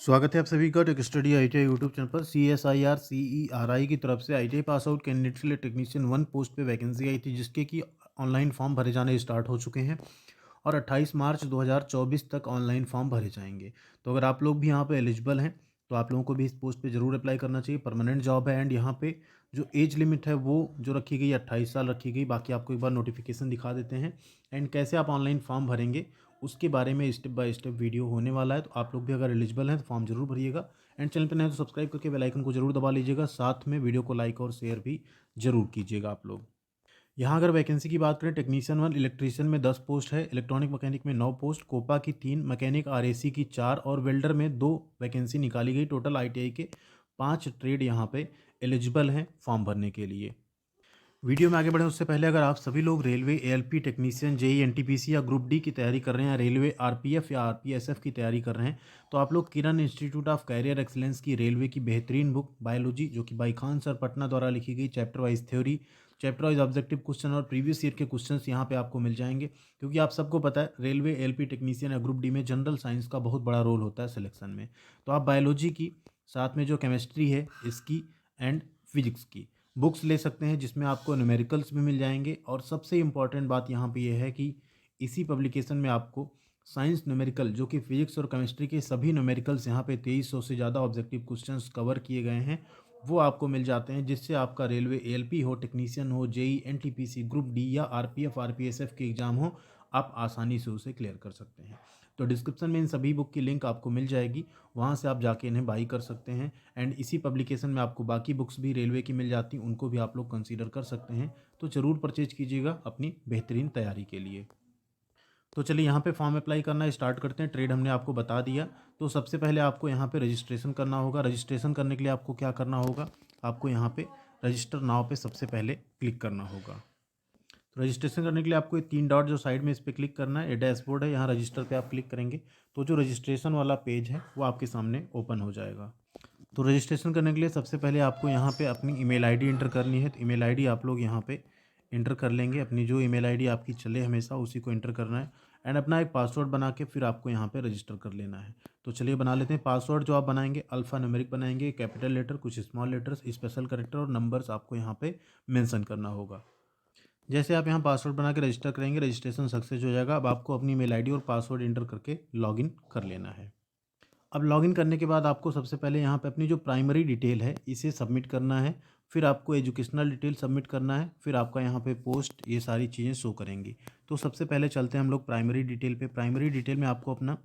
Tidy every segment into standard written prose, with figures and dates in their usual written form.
स्वागत है आप सभी का tech study ITI YouTube channel पर। CSIR CERI की तरफ से ITI पास आउट कैंडिडेट्स के लिए टेक्नीशियन 1 पोस्ट पे वैकेंसी आई थी, जिसके कि ऑनलाइन फॉर्म भरे जाने स्टार्ट हो चुके हैं और 28 मार्च 2024 तक ऑनलाइन फॉर्म भरे जाएंगे। तो अगर आप लोग भी यहाँ पे एलिजिबल हैं तो आप लोगों को भी इस पोस्ट पे ज़रूर अप्लाई करना चाहिए। परमानेंट जॉब है एंड यहाँ पे जो एज लिमिट है वो जो रखी गई 28 साल रखी गई। बाकी आपको एक बार नोटिफिकेशन दिखा देते हैं एंड कैसे आप ऑनलाइन फॉर्म भरेंगे उसके बारे में स्टेप बाय स्टेप वीडियो होने वाला है। तो आप लोग भी अगर एलिजिबल हैं तो फॉर्म जरूर भरिएगा एंड चैनल पर नए तो सब्सक्राइब करके बेल आइकन को जरूर दबा लीजिएगा। साथ में वीडियो को लाइक और शेयर भी जरूर कीजिएगा आप लोग। यहाँ अगर वैकेंसी की बात करें, टेक्नीशियन 1 इलेक्ट्रीशियन में 10 पोस्ट है, इलेक्ट्रॉनिक मैकेनिक में 9 पोस्ट, कोपा की 3, मैकेनिक RAC की 4 और वेल्डर में 2 वैकेंसी निकाली गई। टोटल ITI के 5 ट्रेड यहाँ पे एलिजिबल हैं फॉर्म भरने के लिए। वीडियो में आगे बढ़ें उससे पहले अगर आप सभी लोग railway ALP technician JEE NTPC या ग्रुप डी की तैयारी कर रहे हैं, रेलवे RPF या RPSF की तैयारी कर रहे हैं, तो आप लोग किरण इंस्टीट्यूट ऑफ कैरियर एक्सीलेंस की रेलवे की बेहतरीन बुक बायोलॉजी, जो कि बाई खान सर पटना द्वारा लिखी गई, chapter wise theory, chapter wise objective question और प्रीवियस ईयर के क्वेश्चंस यहाँ पे आपको मिल जाएंगे। क्योंकि आप सबको पता है रेलवे ALP टेक्नीशियन या ग्रुप डी में जनरल साइंस का बहुत बड़ा रोल होता है सिलेक्शन में। तो आप बायोलॉजी की साथ में जो केमिस्ट्री है इसकी एंड फिजिक्स की बुक्स ले सकते हैं, जिसमें आपको न्यूमेरिकल्स भी मिल जाएंगे। और सबसे इम्पॉर्टेंट बात यहाँ पे ये है कि इसी पब्लिकेशन में आपको साइंस न्यूमेरिकल, जो कि फिजिक्स और केमिस्ट्री के सभी न्यूमेरिकल्स यहाँ पे 2300 से ज़्यादा ऑब्जेक्टिव क्वेश्चंस कवर किए गए हैं, वो आपको मिल जाते हैं, जिससे आपका रेलवे ALP हो, टेक्नीशियन हो, JEE NTPC, ग्रुप डी या RPF RPSF के एग्ज़ाम हो, आप आसानी से उसे क्लियर कर सकते हैं। तो डिस्क्रिप्शन में इन सभी बुक की लिंक आपको मिल जाएगी, वहाँ से आप जाके इन्हें बाई कर सकते हैं एंड इसी पब्लिकेशन में आपको बाकी बुक्स भी रेलवे की मिल जाती, उनको भी आप लोग कंसीडर कर सकते हैं। तो ज़रूर परचेज कीजिएगा अपनी बेहतरीन तैयारी के लिए। तो चलिए यहाँ पे फॉर्म अप्लाई करना स्टार्ट करते हैं। ट्रेड हमने आपको बता दिया। तो सबसे पहले आपको यहाँ पे रजिस्ट्रेशन करना होगा। रजिस्ट्रेशन करने के लिए आपको क्या करना होगा, आपको यहाँ पे रजिस्टर नाउ पे सबसे पहले क्लिक करना होगा। तो रजिस्ट्रेशन करने के लिए आपको ये 3 डॉट जो साइड में इस पर क्लिक करना है, ये डैशबोर्ड है, यहाँ रजिस्टर पे आप क्लिक करेंगे तो जो रजिस्ट्रेशन वाला पेज है वो आपके सामने ओपन हो जाएगा। तो रजिस्ट्रेशन करने के लिए सबसे पहले आपको यहाँ पे अपनी ईमेल आईडी एंटर करनी है। तो ईमेल आईडी आप लोग यहाँ पे एंटर कर लेंगे। अपनी जो ईमेल आईडी आपकी चले हमेशा उसी को एंटर करना है एंड अपना एक पासवर्ड बना के फिर आपको यहाँ पे रजिस्टर कर लेना है। तो चलिए बना लेते हैं। पासवर्ड जो आप बनाएंगे अल्फ़ा न्यूमेरिक बनाएंगे, कैपिटल लेटर, कुछ स्मॉल लेटर्स, स्पेशल कैरेक्टर और नंबर्स आपको यहाँ पे मेंशन करना होगा। जैसे आप यहाँ पासवर्ड बना के रजिस्टर करेंगे, रजिस्ट्रेशन सक्सेस हो जाएगा। अब आपको अपनी मेल आईडी और पासवर्ड एंटर करके लॉगिन कर लेना है। अब लॉगिन करने के बाद आपको सबसे पहले यहाँ पे अपनी जो प्राइमरी डिटेल है इसे सबमिट करना है। फिर आपको एजुकेशनल डिटेल सबमिट करना है। फिर आपका यहाँ पे पोस्ट, ये सारी चीज़ें शो करेंगी। तो सबसे पहले चलते हैं हम लोग प्राइमरी डिटेल पे। प्राइमरी डिटेल में आपको अपना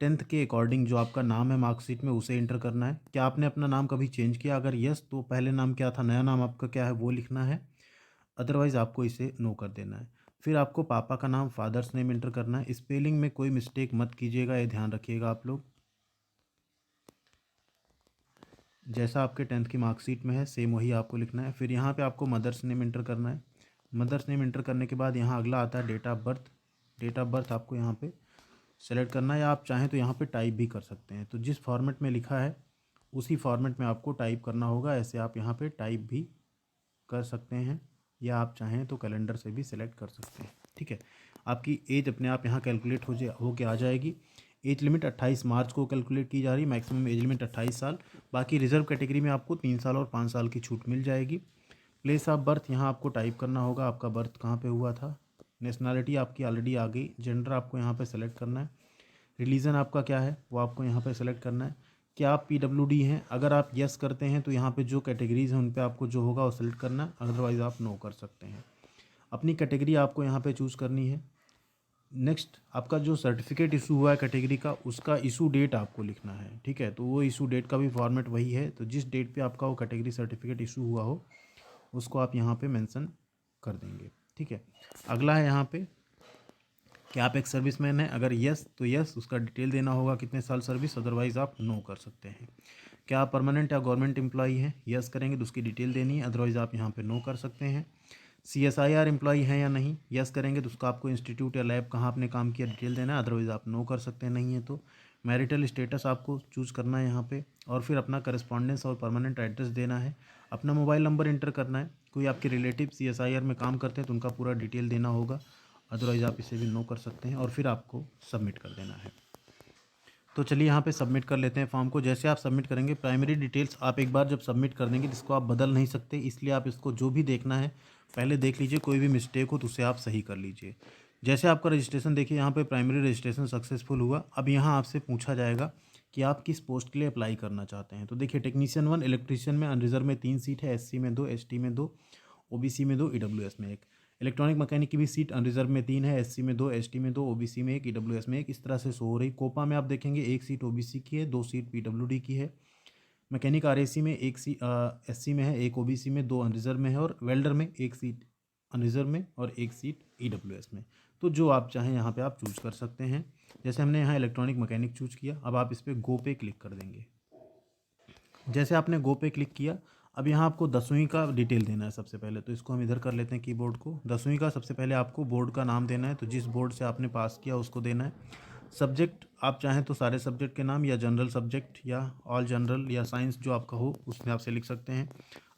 10th के अकॉर्डिंग जो आपका नाम है मार्कशीट में उसे एंटर करना है। क्या आपने अपना नाम कभी चेंज किया? अगर यस तो पहले नाम क्या था, नया नाम आपका क्या है वो लिखना है, अदरवाइज़ आपको इसे नो कर देना है। फिर आपको पापा का नाम, फादर्स नेम एंटर करना है। स्पेलिंग में कोई मिस्टेक मत कीजिएगा, ये ध्यान रखिएगा आप लोग। जैसा आपके 10th की मार्कशीट में है सेम वही आपको लिखना है। फिर यहाँ पे आपको मदर्स नेम एंटर करना है। मदर्स नेम एंटर करने के बाद यहाँ अगला आता है date of birth. Date of birth आपको यहाँ पे सेलेक्ट करना है, या आप चाहें तो यहाँ पे टाइप भी कर सकते हैं। तो जिस फॉर्मेट में लिखा है उसी फॉर्मेट में आपको टाइप करना होगा। ऐसे आप यहाँ पे टाइप भी कर सकते हैं, या आप चाहें तो कैलेंडर से भी सिलेक्ट कर सकते हैं। ठीक है, आपकी एज अपने आप यहाँ कैलकुलेट हो के आ जाएगी। एज लिमिट 28 मार्च को कैलकुलेट की जा रही है। मैक्सिमम एज लिमिट 28 साल। बाकी रिजर्व कैटेगरी में आपको 3 साल और 5 साल की छूट मिल जाएगी। प्लेस ऑफ बर्थ यहाँ आपको टाइप करना होगा, आपका बर्थ कहाँ पे हुआ था। नेशनैलिटी आपकी ऑलरेडी आ गई। जेंडर आपको यहाँ पे सेलेक्ट करना है। रिलीजन आपका क्या है वो आपको यहाँ पे सेलेक्ट करना है। क्या आप PWD हैं? अगर आप यस करते हैं तो यहाँ पे जो कैटेगरीज़ हैं उन पे आपको जो होगा वो सेलेक्ट करना है, अदरवाइज़ आप नो कर सकते हैं। अपनी कैटेगरी आपको यहाँ पे चूज़ करनी है। नेक्स्ट, आपका जो सर्टिफिकेट इशू हुआ है कैटेगरी का, उसका इशू डेट आपको लिखना है। ठीक है, तो वो इशू डेट का भी फॉर्मेट वही है। तो जिस डेट पे आपका वो कैटेगरी सर्टिफिकेट इशू हुआ हो उसको आप यहाँ पे मेंशन कर देंगे। ठीक है, अगला है यहाँ पे क्या आप एक सर्विसमैन हैं? अगर यस तो यस, उसका डिटेल देना होगा कितने साल सर्विस, अदरवाइज़ आप नो कर सकते हैं। क्या आप परमानेंट या गवर्नमेंट एम्प्लॉई हैं? यस करेंगे तो उसकी डिटेल देनी है, अदरवाइज़ आप यहाँ पे नो कर सकते हैं। CSIR एम्प्लॉई हैं या नहीं? यस करेंगे तो उसका आपको इंस्टीट्यूट या लैब कहाँ आपने काम किया डिटेल देना है, अदरवाइज़ आप नो कर सकते हैं नहीं है तो। मैरिटल स्टेटस आपको चूज़ करना है यहाँ पे, और फिर अपना करस्पॉन्डेंस और परमानेंट एड्रेस देना है। अपना मोबाइल नंबर एंटर करना है। कोई आपके रिलेटिव CSIR में काम करते हैं तो उनका पूरा डिटेल देना होगा, अदरवाइज़ आप इसे भी नो कर सकते हैं, और फिर आपको सबमिट कर देना है। तो चलिए यहाँ पे सबमिट कर लेते हैं फॉर्म को। जैसे आप सबमिट करेंगे, प्राइमरी डिटेल्स आप एक बार जब सबमिट कर देंगे, जिसको आप बदल नहीं सकते, इसलिए आप इसको जो भी देखना है पहले देख लीजिए, कोई भी मिस्टेक हो तो उसे आप सही कर लीजिए। जैसे आपका रजिस्ट्रेशन देखिए, यहाँ पे प्राइमरी रजिस्ट्रेशन सक्सेसफुल हुआ। अब यहाँ आपसे पूछा जाएगा कि आप किस पोस्ट के लिए अप्लाई करना चाहते हैं। तो देखिए, टेक्नीशियन 1 इलेक्ट्रीशियन में अनरिजर्व में 3 सीट है, SC में 2, ST में 2, OBC में 2, EWS में 1। इलेक्ट्रॉनिक मैकेनिक की भी सीट अनरिजर्व में 3 है, SC में 2, ST में 2, OBC में 1, EWS में 1। इस तरह से शो हो रही। कोपा में आप देखेंगे 1 सीट OBC की है, 2 सीट PWD की है। मैकेनिक RAC में 1 सीट SC में है, 1 OBC में, 2 अनरिजर्व में है। और वेल्डर में 1 सीट अनरिजर्व में और 1 सीट EWS में। तो जो आप चाहें यहाँ पे आप चूज कर सकते हैं। जैसे हमने यहाँ इलेक्ट्रॉनिक मैकेनिक चूज किया, अब आप इस पर गो पे क्लिक कर देंगे। जैसे आपने गो पे क्लिक किया, अब यहाँ आपको 10वीं का डिटेल देना है सबसे पहले। तो इसको हम इधर कर लेते हैं कीबोर्ड को। 10वीं का सबसे पहले आपको बोर्ड का नाम देना है, तो जिस बोर्ड से आपने पास किया उसको देना है। सब्जेक्ट आप चाहें तो सारे सब्जेक्ट के नाम, या जनरल सब्जेक्ट, या ऑल जनरल, या साइंस जो आपका हो उसमें आपसे लिख सकते हैं।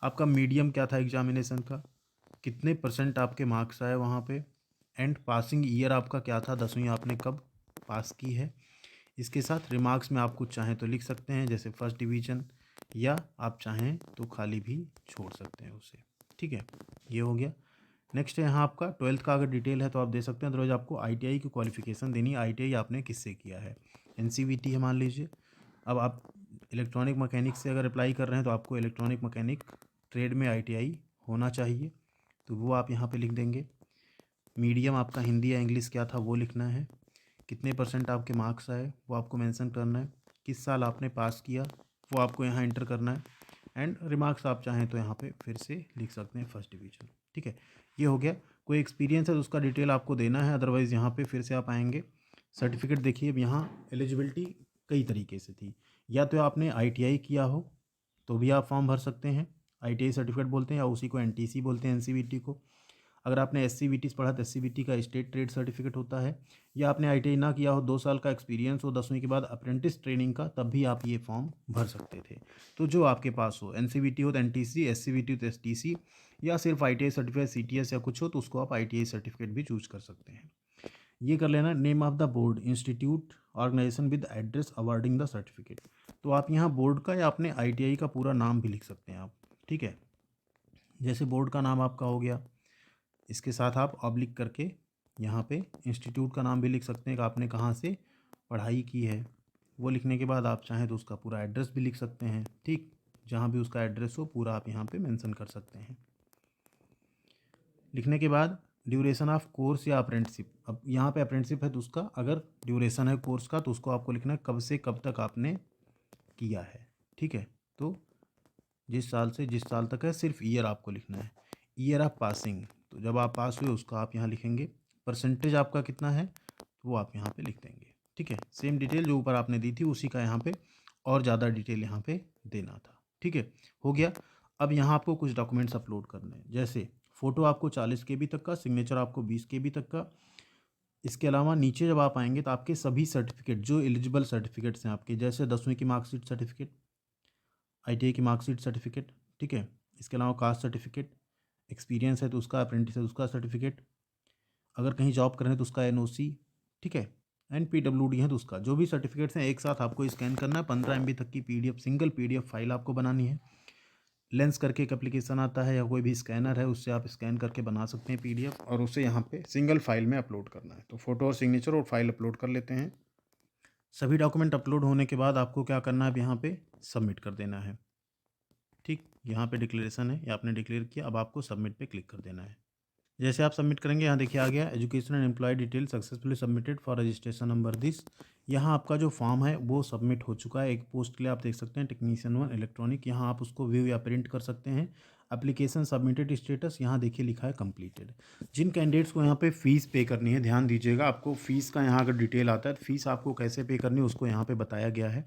आपका मीडियम क्या था एग्जामिनेशन का, कितने % आपके मार्क्स आए वहाँ पे, एंड पासिंग ईयर आपका क्या था, 10वीं आपने कब पास की है। इसके साथ रिमार्क्स में आप कुछ चाहें तो लिख सकते हैं, जैसे फर्स्ट डिवीज़न, या आप चाहें तो खाली भी छोड़ सकते हैं उसे। ठीक है, ये हो गया। नेक्स्ट है यहाँ आपका 12th का अगर डिटेल है तो आप दे सकते हैं, अदरवाइज आपको ITI की क्वालिफिकेशन देनी है। ITI आपने किससे किया है, NCVT है मान लीजिए। अब आप इलेक्ट्रॉनिक मैकेनिक से अगर अप्लाई कर रहे हैं तो आपको इलेक्ट्रॉनिक मैकेनिक ट्रेड में ITI होना चाहिए, तो वो आप यहाँ पे लिख देंगे। मीडियम आपका हिंदी या इंग्लिश क्या था वो लिखना है। कितने % आपके मार्क्स आए वो आपको मेंशन करना है। किस साल आपने पास किया वो आपको यहाँ एंटर करना है। एंड रिमार्क्स आप चाहें तो यहाँ पे फिर से लिख सकते हैं फर्स्ट डिवीज़न। ठीक है, ये हो गया। कोई एक्सपीरियंस है तो उसका डिटेल आपको देना है, अदरवाइज़ यहाँ पे फिर से आप आएंगे। सर्टिफिकेट देखिए, अब यहाँ एलिजिबिलिटी कई तरीके से थी। या तो आपने ITI किया हो तो भी आप फॉर्म भर सकते हैं, ITI सर्टिफिकेट बोलते हैं, या उसी को NTC बोलते हैं, NCVT को। अगर आपने SCVT पढ़ा तो SCVT का स्टेट ट्रेड सर्टिफिकेट होता है। या आपने ITI ना किया हो, 2 साल का एक्सपीरियंस हो 10वीं के बाद अप्रेंटिस ट्रेनिंग का, तब भी आप ये फॉर्म भर सकते थे। तो जो आपके पास हो, NCVT हो तो NTC, SCVT हो तो STC, या सिर्फ ITI सर्टिफिकेट CTS या कुछ हो तो उसको आप ITI सर्टिफिकेट भी चूज कर सकते हैं। ये कर लेना। Name of the board, institute, organisation with address awarding the certificate. तो आप यहाँ बोर्ड का या अपने ITI का पूरा नाम भी लिख सकते हैं आप। ठीक है, जैसे बोर्ड का नाम आपका हो गया, इसके साथ आप ऑब्लिक करके यहाँ पे इंस्टीट्यूट का नाम भी लिख सकते हैं कि आपने कहाँ से पढ़ाई की है। वो लिखने के बाद आप चाहें तो उसका पूरा एड्रेस भी लिख सकते हैं। ठीक, जहाँ भी उसका एड्रेस हो पूरा आप यहाँ पे मेंशन कर सकते हैं। लिखने के बाद ड्यूरेशन ऑफ कोर्स या अप्रेंटिसिप, अब यहाँ पे अप्रेंटिसिप है तो उसका अगर ड्यूरेशन है कोर्स का तो उसको आपको लिखना है कब से कब तक आपने किया है। ठीक है, तो जिस साल से जिस साल तक है, सिर्फ ईयर आपको लिखना है। ईयर ऑफ पासिंग, तो जब आप पास हुए उसका आप यहाँ लिखेंगे। परसेंटेज आपका कितना है तो वो आप यहाँ पे लिख देंगे। ठीक है, सेम डिटेल जो ऊपर आपने दी थी उसी का यहाँ पे और ज़्यादा डिटेल यहाँ पे देना था। ठीक है, हो गया। अब यहाँ आपको कुछ डॉक्यूमेंट्स अपलोड करने हैं, जैसे फ़ोटो आपको 40 KB तक का, सिग्नेचर आपको 20 KB तक का। इसके अलावा नीचे जब आप आएंगे तो आपके सभी सर्टिफिकेट जो एलिजिबल सर्टिफिकेट्स हैं आपके, जैसे 10वीं की मार्कशीट सर्टिफिकेट, ITI की मार्कशीट सर्टिफिकेट। ठीक है, इसके अलावा कास्ट सर्टिफिकेट, एक्सपीरियंस है तो उसका, अप्रेंटिस है तो उसका सर्टिफिकेट, अगर कहीं जॉब कर रहे हैं तो उसका NOC। ठीक है, एंड PWD है तो उसका, जो भी सर्टिफिकेट्स हैं एक साथ आपको स्कैन करना है। 15 MB तक की PDF, सिंगल PDF फाइल आपको बनानी है। लेंस करके एक एप्लीकेशन आता है या कोई भी स्कैनर है, उससे आप स्कैन करके बना सकते हैं PDF, और उसे यहाँ पे सिंगल फाइल में अपलोड करना है। तो फोटो और सिग्नेचर और फाइल अपलोड कर लेते हैं। सभी डॉक्यूमेंट अपलोड होने के बाद आपको क्या करना है, अब यहाँ पे सबमिट कर देना है। ठीक, यहाँ पे डिक्लेरेशन है, ये आपने डिक्लेयर किया, अब आपको सबमिट पे क्लिक कर देना है। जैसे आप सबमिट करेंगे यहाँ देखिए आ गया, education and employ detail successfully submitted for registration number this. यहाँ आपका जो फॉर्म है वो सबमिट हो चुका है। एक पोस्ट के लिए आप देख सकते हैं टेक्नीशियन 1 इलेक्ट्रॉनिक, यहाँ आप उसको व्यू या प्रिंट कर सकते हैं। एप्लीकेशन सबमिटेड स्टेटस यहाँ देखिए लिखा है कंप्लीटेड। जिन कैंडिडेट्स को यहाँ पे फ़ीस पे करनी है, ध्यान दीजिएगा, आपको फ़ीस का यहाँ अगर डिटेल आता है तो फ़ीस आपको कैसे पे करनी है उसको यहाँ पे बताया गया है।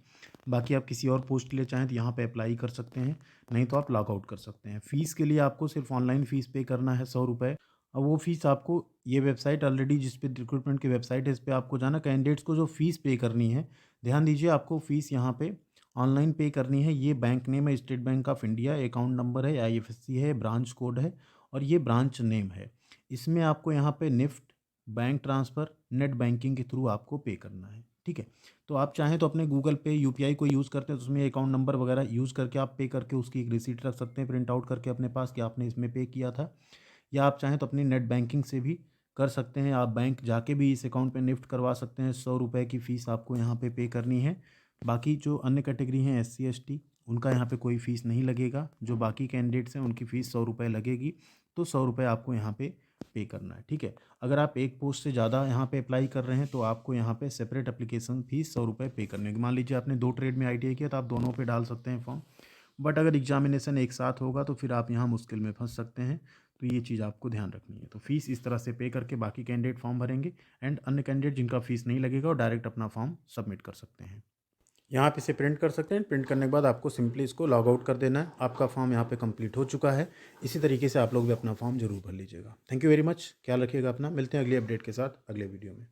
बाकी आप किसी और पोस्ट के लिए चाहें तो यहाँ पे अप्लाई कर सकते हैं, नहीं तो आप लॉग आउट कर सकते हैं। फ़ीस के लिए आपको सिर्फ ऑनलाइन फ़ीस पे करना है 100 रुपये। अब वो फ़ीस आपको, ये वेबसाइट ऑलरेडी जिस पे रिक्रूटमेंट की वेबसाइट है इस पे आपको जाना, कैंडिडेट्स को जो फ़ीस पे करनी है, ध्यान दीजिए आपको फ़ीस यहाँ पे ऑनलाइन पे करनी है। ये बैंक नेम है state bank of India, account number है, IFSC है, ब्रांच कोड है, और ये ब्रांच नेम है। इसमें आपको यहाँ पे NEFT, bank transfer, net banking के थ्रू आपको पे करना है। ठीक है। तो आप चाहें तो अपने गूगल पे, यूपीआई को यूज़ करते हैं तो उसमें अकाउंट नंबर वगैरह यूज़ करके आप पे करके उसकी एक रिसीट रख सकते हैं प्रिंट आउट करके अपने पास कि आपने इसमें पे किया था। या आप चाहें तो अपनी नेट बैंकिंग से भी कर सकते हैं। आप बैंक जाके भी इस अकाउंट पे निफ्ट करवा सकते हैं। 100 रुपए की फ़ीस आपको यहाँ पे करनी है। बाकी जो अन्य कैटेगरी हैं एससी, एसटी, उनका यहाँ पे कोई फ़ीस नहीं लगेगा। जो बाकी कैंडिडेट्स हैं उनकी फ़ीस 100 रुपए लगेगी। तो 100 रुपए आपको यहाँ पे करना है, ठीक है। अगर आप एक पोस्ट से ज़्यादा यहाँ पे अप्लाई कर रहे हैं तो आपको यहाँ पे सेपरेट एप्लीकेशन फ़ीस 100 रुपए पे करने होगी। मान लीजिए आपने 2 ट्रेड में आईटीआई किया तो आप दोनों पे डाल सकते हैं फॉर्म। बट अगर एग्जामिनेशन एक साथ होगा तो फिर आप यहाँ मुश्किल में फंस सकते हैं। तो ये चीज़ आपको ध्यान रखनी है। तो फीस इस तरह से पे करके बाकी कैंडिडेट फॉर्म भरेंगे एंड अन्य कैंडिडेट जिनका फीस नहीं लगेगा वो डायरेक्ट अपना फॉर्म सबमिट कर सकते हैं। यहाँ पे इसे प्रिंट कर सकते हैं। प्रिंट करने के बाद आपको सिंपली इसको लॉग आउट कर देना है। आपका फॉर्म यहाँ पे कंप्लीट हो चुका है। इसी तरीके से आप लोग भी अपना फॉर्म जरूर भर लीजिएगा। Thank you very much. ख्याल रखिएगा अपना। मिलते हैं अगली अपडेट के साथ अगले वीडियो में।